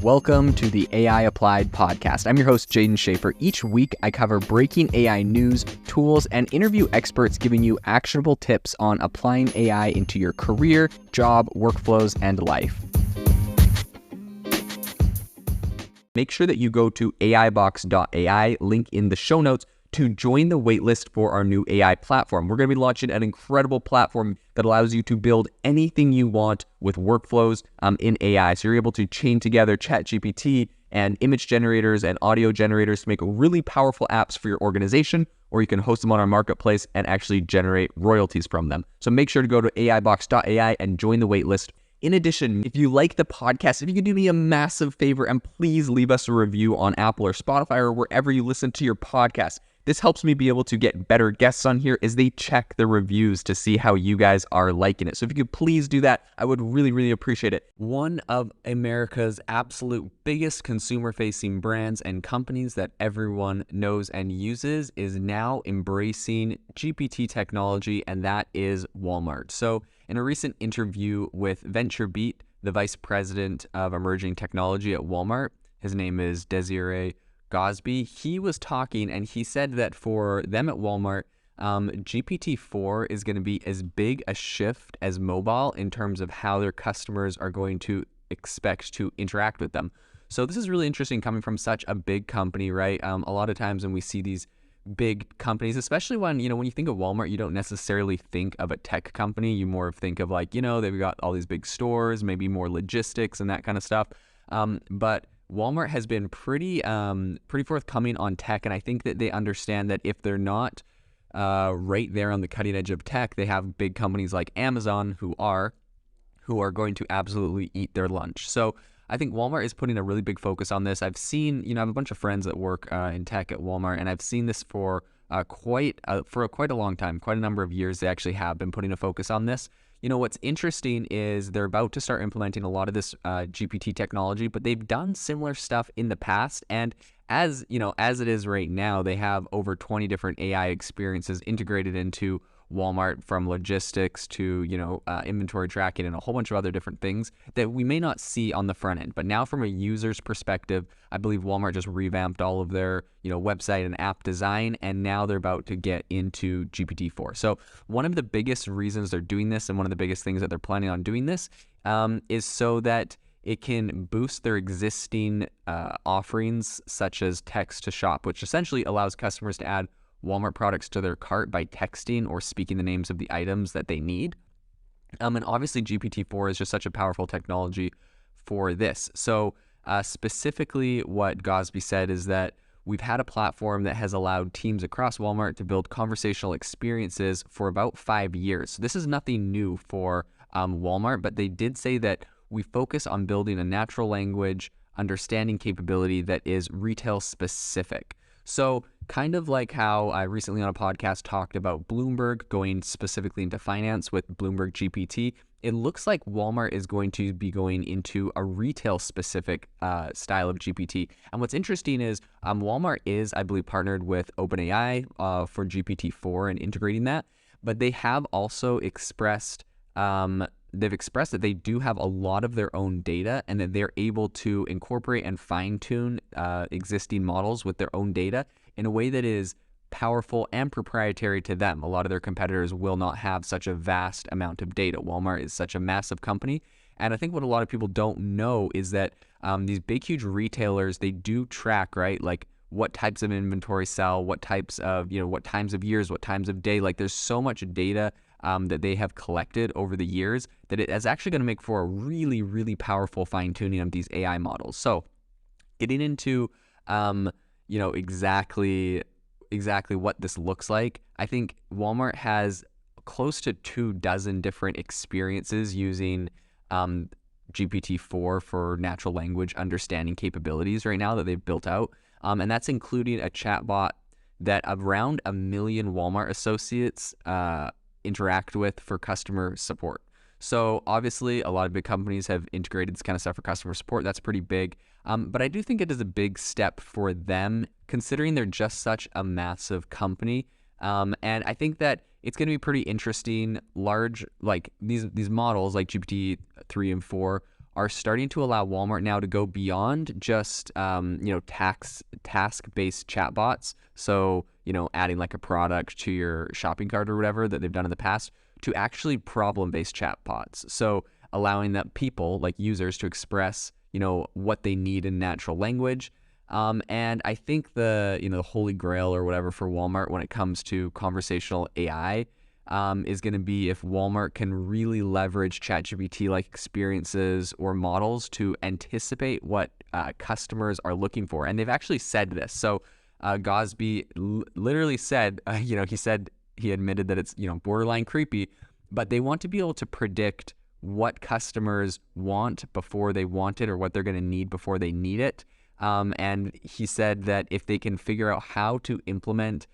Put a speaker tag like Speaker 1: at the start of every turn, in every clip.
Speaker 1: Welcome to the AI Applied podcast. I'm your host, Jaden Schaefer. Each week, I cover breaking AI news, tools, and interview experts giving you actionable tips on applying AI into your career, job, workflows, and life. Make sure that you go to aibox.ai, link in the show notes, to join the waitlist for our new AI platform. We're going to be launching an incredible platform that allows you to build anything you want with workflows in AI. So you're able to chain together ChatGPT and image generators and audio generators to make really powerful apps for your organization, or you can host them on our marketplace and actually generate royalties from them. So make sure to go to aibox.ai and join the waitlist. In addition, if you like the podcast, if you could do me a massive favor and please leave us a review on Apple or Spotify or wherever you listen to your podcast. This helps me be able to get better guests on here as they check the reviews to see how you guys are liking it. So if you could please do that, I would really appreciate it. One of America's absolute biggest consumer-facing brands and companies that everyone knows and uses is now embracing GPT technology, and that is Walmart. So in a recent interview with VentureBeat, the vice president of emerging technology at Walmart, his name is Desiree Gosby, he was talking and he said that for them at Walmart, GPT-4 is going to be as big a shift as mobile in terms of how their customers are going to expect to interact with them. So this is really interesting coming from such a big company, right? A lot of times when we see these big companies, especially when you think of Walmart, you don't necessarily think of a tech company. You more think of like, they've got all these big stores, maybe more logistics and that kind of stuff. But Walmart has been pretty forthcoming on tech, and I think that they understand that if they're not right there on the cutting edge of tech, they have big companies like Amazon who are going to absolutely eat their lunch. So I think Walmart is putting a really big focus on this. I've seen, I have a bunch of friends that work in tech at Walmart, and I've seen this for quite a long time, quite a number of years. They actually have been putting a focus on this. What's interesting is they're about to start implementing a lot of this GPT technology, but they've done similar stuff in the past. And as it is right now, they have over 20 different AI experiences integrated into Walmart, from logistics to, inventory tracking and a whole bunch of other different things that we may not see on the front end. But now from a user's perspective, I believe Walmart just revamped all of their, website and app design, and now they're about to get into GPT-4. So one of the biggest reasons they're doing this, and one of the biggest things that they're planning on doing this, is so that it can boost their existing offerings, such as text to shop, which essentially allows customers to add Walmart products to their cart by texting or speaking the names of the items that they need. And obviously GPT-4 is just such a powerful technology for this. So specifically what Gosby said is that we've had a platform that has allowed teams across Walmart to build conversational experiences for about 5 years. So this is nothing new for Walmart, but they did say that we focus on building a natural language understanding capability that is retail specific. So kind of like how I recently on a podcast talked about Bloomberg going specifically into finance with Bloomberg GPT, it looks like Walmart is going to be going into a retail specific style of GPT. And what's interesting is Walmart is, I believe, partnered with OpenAI for GPT-4 and integrating that, but they have also expressed that they do have a lot of their own data, and that they're able to incorporate and fine-tune existing models with their own data in a way that is powerful and proprietary to them. A lot of their competitors will not have such a vast amount of data. Walmart is such a massive company, and I think what a lot of people don't know is that these big, huge retailers, they do track, right, like what types of inventory sell, what types of, what times of years, what times of day. Like there's so much data that they have collected over the years that it is actually going to make for a really powerful fine-tuning of these AI models. So getting into exactly what this looks like, I think Walmart has close to 24 different experiences using GPT-4 for natural language understanding capabilities right now that they've built out, and that's including a chatbot that around 1 million Walmart associates interact with for customer support. So obviously a lot of big companies have integrated this kind of stuff for customer support. That's pretty big. But I do think it is a big step for them, considering they're just such a massive company. And I think that it's going to be pretty interesting. Large, like these models like GPT-3 and 4 are starting to allow Walmart now to go beyond just task-based chatbots. So, adding like a product to your shopping cart or whatever that they've done in the past, to actually problem-based chatbots. So allowing that people, like users, to express, what they need in natural language. And I think the holy grail or whatever for Walmart when it comes to conversational AI is going to be if Walmart can really leverage ChatGPT-like experiences or models to anticipate what customers are looking for. And they've actually said this. So Gosby literally said, he admitted that it's, borderline creepy, but they want to be able to predict what customers want before they want it, or what they're going to need before they need it. And he said that if they can figure out how to implement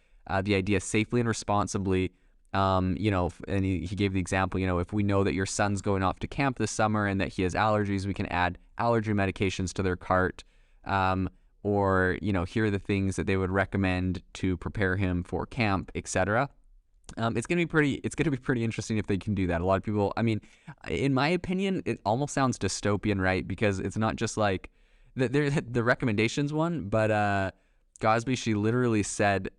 Speaker 1: the idea safely and responsibly, and he gave the example, if we know that your son's going off to camp this summer and that he has allergies, we can add allergy medications to their cart. Or, here are the things that they would recommend to prepare him for camp, etc. It's going to be pretty interesting if they can do that. A lot of people, I mean, in my opinion, it almost sounds dystopian, right? Because it's not just like the recommendations one, but Gosby, she literally said,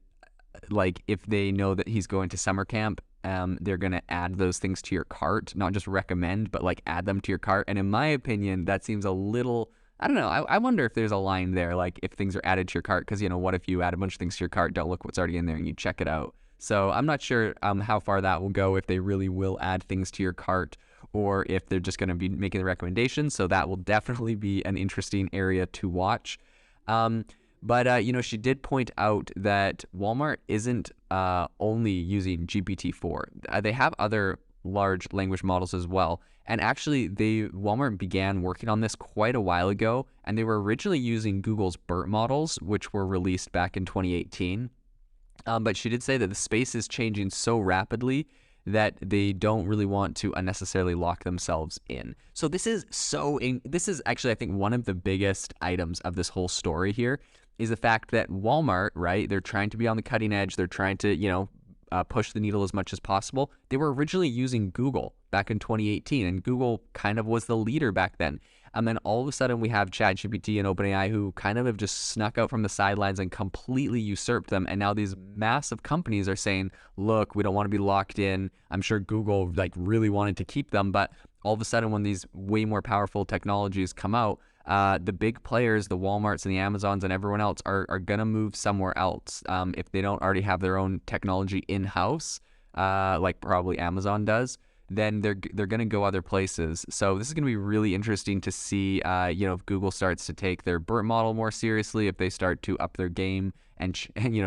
Speaker 1: like, if they know that he's going to summer camp, they're going to add those things to your cart, not just recommend, but like add them to your cart. And in my opinion, that seems a little, I don't know. I wonder if there's a line there, like if things are added to your cart, because, what if you add a bunch of things to your cart, don't look what's already in there, and you check it out. So I'm not sure how far that will go, if they really will add things to your cart, or if they're just going to be making the recommendations. So that will definitely be an interesting area to watch. But she did point out that Walmart isn't only using GPT-4. They have other large language models as well. And actually, Walmart began working on this quite a while ago, and they were originally using Google's BERT models, which were released back in 2018. But she did say that the space is changing so rapidly that they don't really want to unnecessarily lock themselves in. So this is actually, I think, one of the biggest items of this whole story here is the fact that Walmart, right, they're trying to be on the cutting edge. They're trying to, push the needle as much as possible. They were originally using Google back in 2018, and Google kind of was the leader back then. And then all of a sudden we have ChatGPT and OpenAI, who kind of have just snuck out from the sidelines and completely usurped them. And now these massive companies are saying, look, we don't want to be locked in. I'm sure Google really wanted to keep them, but all of a sudden when these way more powerful technologies come out, the big players, the Walmarts and the Amazons and everyone else are going to move somewhere else. If they don't already have their own technology in-house, like probably Amazon does, then they're going to go other places. So this is going to be really interesting to see, if Google starts to take their BERT model more seriously, if they start to up their game and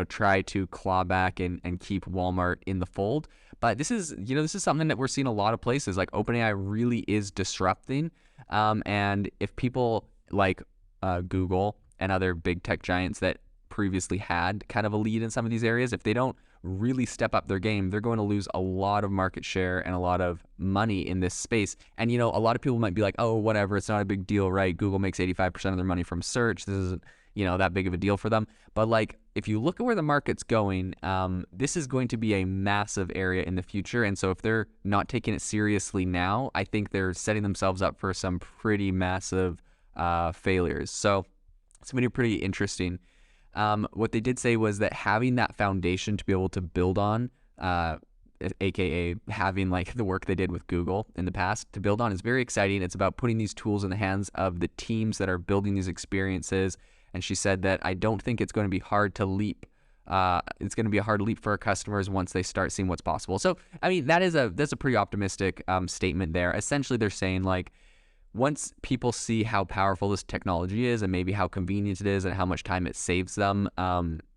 Speaker 1: try to claw back and keep Walmart in the fold. But this is something that we're seeing a lot of places. Like OpenAI really is disrupting. And if people like Google and other big tech giants that previously had kind of a lead in some of these areas, if they don't really step up their game, they're going to lose a lot of market share and a lot of money in this space. And, a lot of people might be like, oh, whatever, it's not a big deal, right? Google makes 85% of their money from search. This isn't, that big of a deal for them. But if you look at where the market's going, this is going to be a massive area in the future. And so if they're not taking it seriously now, I think they're setting themselves up for some pretty massive failures. So it's going to be pretty interesting. What they did say was that having that foundation to be able to build on, aka having the work they did with Google in the past to build on, is very exciting. It's about putting these tools in the hands of the teams that are building these experiences. And she said that I don't think it's going to be hard to leap. It's going to be a hard leap for our customers once they start seeing what's possible. So, I mean, that's a pretty optimistic statement there. Essentially, they're saying once people see how powerful this technology is and maybe how convenient it is and how much time it saves them,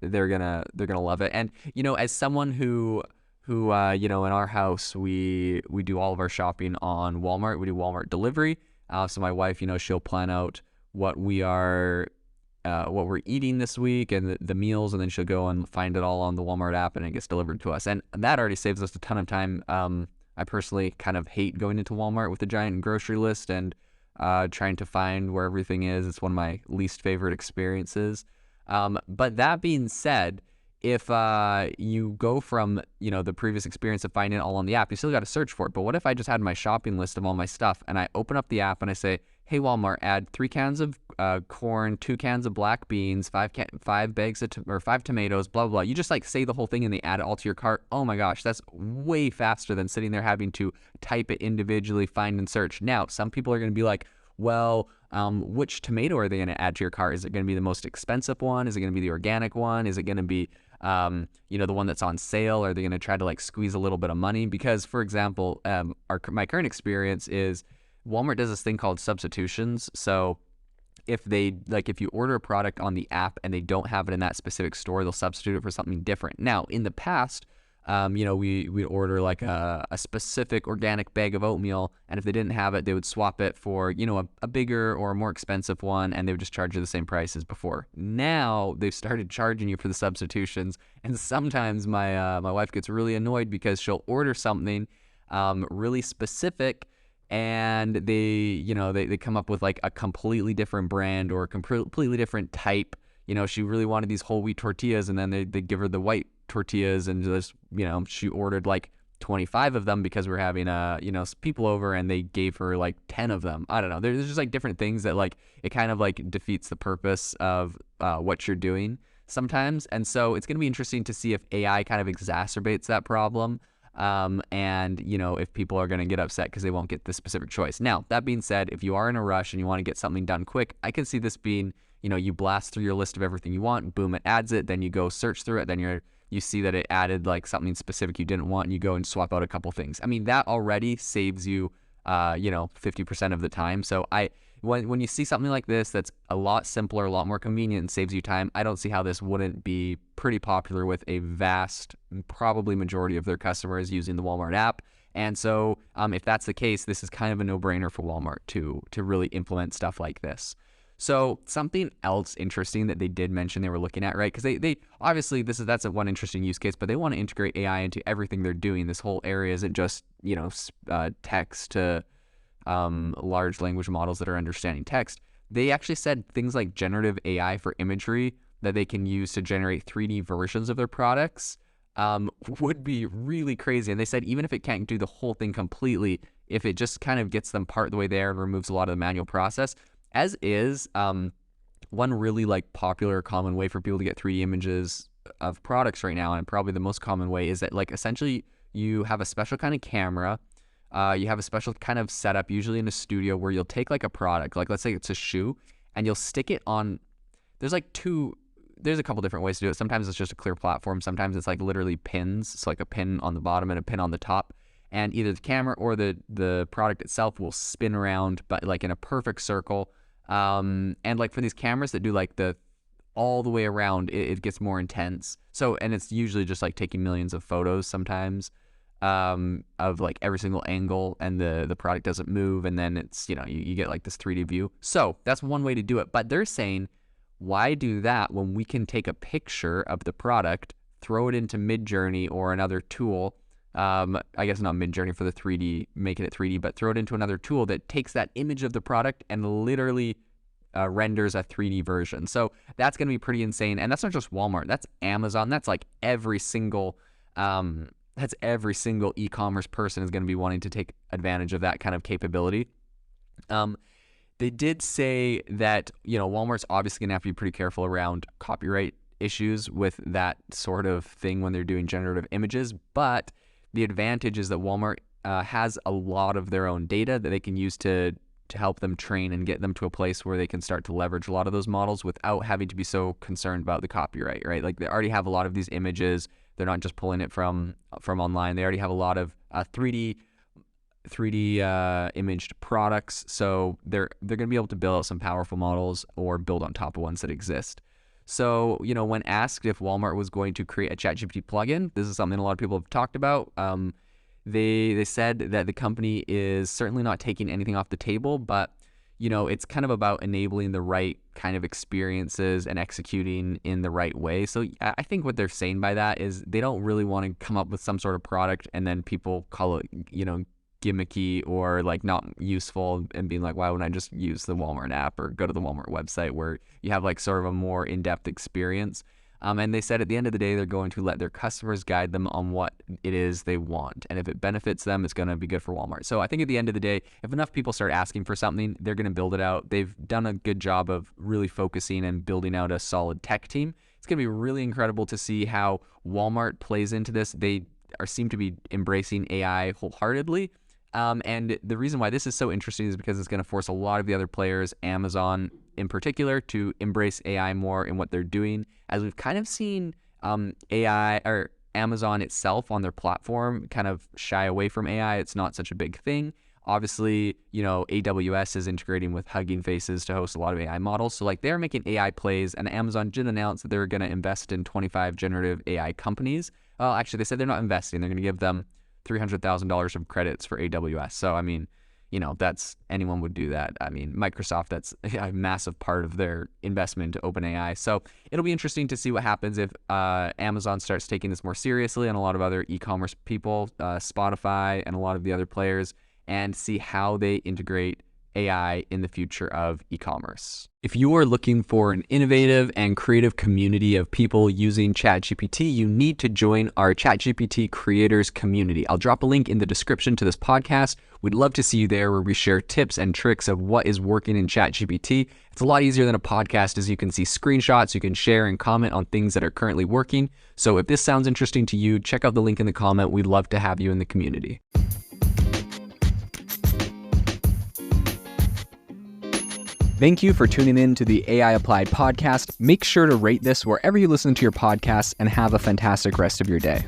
Speaker 1: they're gonna love it. And as someone who in our house we do all of our shopping on Walmart. We do Walmart delivery. So my wife, she'll plan out what we're eating this week and the meals, and then she'll go and find it all on the Walmart app and it gets delivered to us. And that already saves us a ton of time. I personally kind of hate going into Walmart with a giant grocery list and trying to find where everything is. It's one of my least favorite experiences. But that being said, if you go from the previous experience of finding it all on the app, you still got to search for it. But what if I just had my shopping list of all my stuff and I open up the app and I say, hey Walmart, add 3 cans of corn, 2 cans of black beans, 5 bags of or 5 tomatoes, blah, blah, blah. You just like say the whole thing and they add it all to your cart. Oh my gosh, that's way faster than sitting there having to type it individually, find and search. Now, some people are going to be like, well, which tomato are they going to add to your cart? Is it going to be the most expensive one? Is it going to be the organic one? Is it going to be, the one that's on sale? Are they going to try to like squeeze a little bit of money? Because, for example, my current experience is Walmart does this thing called substitutions. So if you order a product on the app and they don't have it in that specific store, they'll substitute it for something different. Now, in the past, we'd order like a specific organic bag of oatmeal, and if they didn't have it, they would swap it for, a bigger or a more expensive one, and they would just charge you the same price as before. Now they've started charging you for the substitutions, and sometimes my wife gets really annoyed because she'll order something really specific, and they come up with like a completely different brand or a completely different type. She really wanted these whole wheat tortillas, and then they give her the white tortillas, and just, she ordered like 25 of them because we're having people over, and they gave her like 10 of them. I don't know. There's just like different things that like it kind of like defeats the purpose of what you're doing sometimes. And so it's going to be interesting to see if AI kind of exacerbates that problem. And if people are going to get upset because they won't get the specific choice. Now, that being said, if you are in a rush and you want to get something done quick, I can see this being, you blast through your list of everything you want, boom, it adds it, then you go search through it, then you see that it added like something specific you didn't want, and you go and swap out a couple things. I mean, that already saves you, 50% of the time. So when you see something like this that's a lot simpler, a lot more convenient, and saves you time, I don't see how this wouldn't be pretty popular with a vast, probably majority of their customers using the Walmart app. And so if that's the case, this is kind of a no-brainer for Walmart to really implement stuff like this. So something else interesting that they did mention they were looking at, right? Because they obviously that's one interesting use case, but they want to integrate AI into everything they're doing. This whole area isn't just text to large language models that are understanding text. They actually said things like generative AI for imagery that they can use to generate 3D versions of their products would be really crazy. And they said even if it can't do the whole thing completely, if it just kind of gets them part of the way there and removes a lot of the manual process, as is, one really like popular common way for people to get 3D images of products right now, and probably the most common way, is that like essentially you have a special kind of camera, you have a special kind of setup, usually in a studio, where you'll take like a product, like let's say it's a shoe, and you'll stick it on, there's a couple different ways to do it. Sometimes it's just a clear platform, sometimes it's like literally pins, so like a pin on the bottom and a pin on the top, and either the camera or the product itself will spin around, but like in a perfect circle. And like for these cameras that do like the all the way around, it gets more intense. So, and it's usually just like taking millions of photos sometimes, of like every single angle, and the product doesn't move, and then it's, you get like this 3D view. So that's one way to do it. But they're saying, why do that when we can take a picture of the product, throw it into Midjourney or another tool, I guess not Midjourney for the 3D, making it 3D, but throw it into another tool that takes that image of the product and literally renders a 3D version. So that's going to be pretty insane. And that's not just Walmart, that's Amazon. That's like every single e-commerce person is going to be wanting to take advantage of that kind of capability. They did say that, Walmart's obviously going to have to be pretty careful around copyright issues with that sort of thing when they're doing generative images, but the advantage is that Walmart has a lot of their own data that they can use to help them train and get them to a place where they can start to leverage a lot of those models without having to be so concerned about the copyright, right? Like they already have a lot of these images. They're not just pulling it from online. They already have a lot of 3D imaged products. So they're going to be able to build out some powerful models or build on top of ones that exist. So, when asked if Walmart was going to create a ChatGPT plugin, this is something a lot of people have talked about. They said that the company is certainly not taking anything off the table, but, it's kind of about enabling the right kind of experiences and executing in the right way. So I think what they're saying by that is they don't really want to come up with some sort of product and then people call it, gimmicky or like not useful, and being like, why wouldn't I just use the Walmart app or go to the Walmart website where you have like sort of a more in-depth experience. And they said at the end of the day, they're going to let their customers guide them on what it is they want. And if it benefits them, it's going to be good for Walmart. So I think at the end of the day, if enough people start asking for something, they're going to build it out. They've done a good job of really focusing and building out a solid tech team. It's going to be really incredible to see how Walmart plays into this. They seem to be embracing AI wholeheartedly. And the reason why this is so interesting is because it's going to force a lot of the other players, Amazon in particular, to embrace AI more in what they're doing. As we've kind of seen AI or Amazon itself on their platform kind of shy away from AI. It's not such a big thing. Obviously, AWS is integrating with Hugging Faces to host a lot of AI models. So like they're making AI plays, and Amazon did announce that they're going to invest in 25 generative AI companies. Actually, they said they're not investing. They're going to give them $300,000 of credits for AWS. So, I mean, that's anyone would do that. I mean, Microsoft, that's a massive part of their investment to OpenAI. So it'll be interesting to see what happens if Amazon starts taking this more seriously, and a lot of other e-commerce people, Spotify and a lot of the other players, and see how they integrate AI in the future of e-commerce. If you are looking for an innovative and creative community of people using ChatGPT, you need to join our ChatGPT creators community. I'll drop a link in the description to this podcast. We'd love to see you there, where we share tips and tricks of what is working in ChatGPT. It's a lot easier than a podcast, as you can see screenshots, you can share and comment on things that are currently working. So if this sounds interesting to you, check out the link in the comment. We'd love to have you in the community. Thank you for tuning in to the AI Applied podcast. Make sure to rate this wherever you listen to your podcasts, and have a fantastic rest of your day.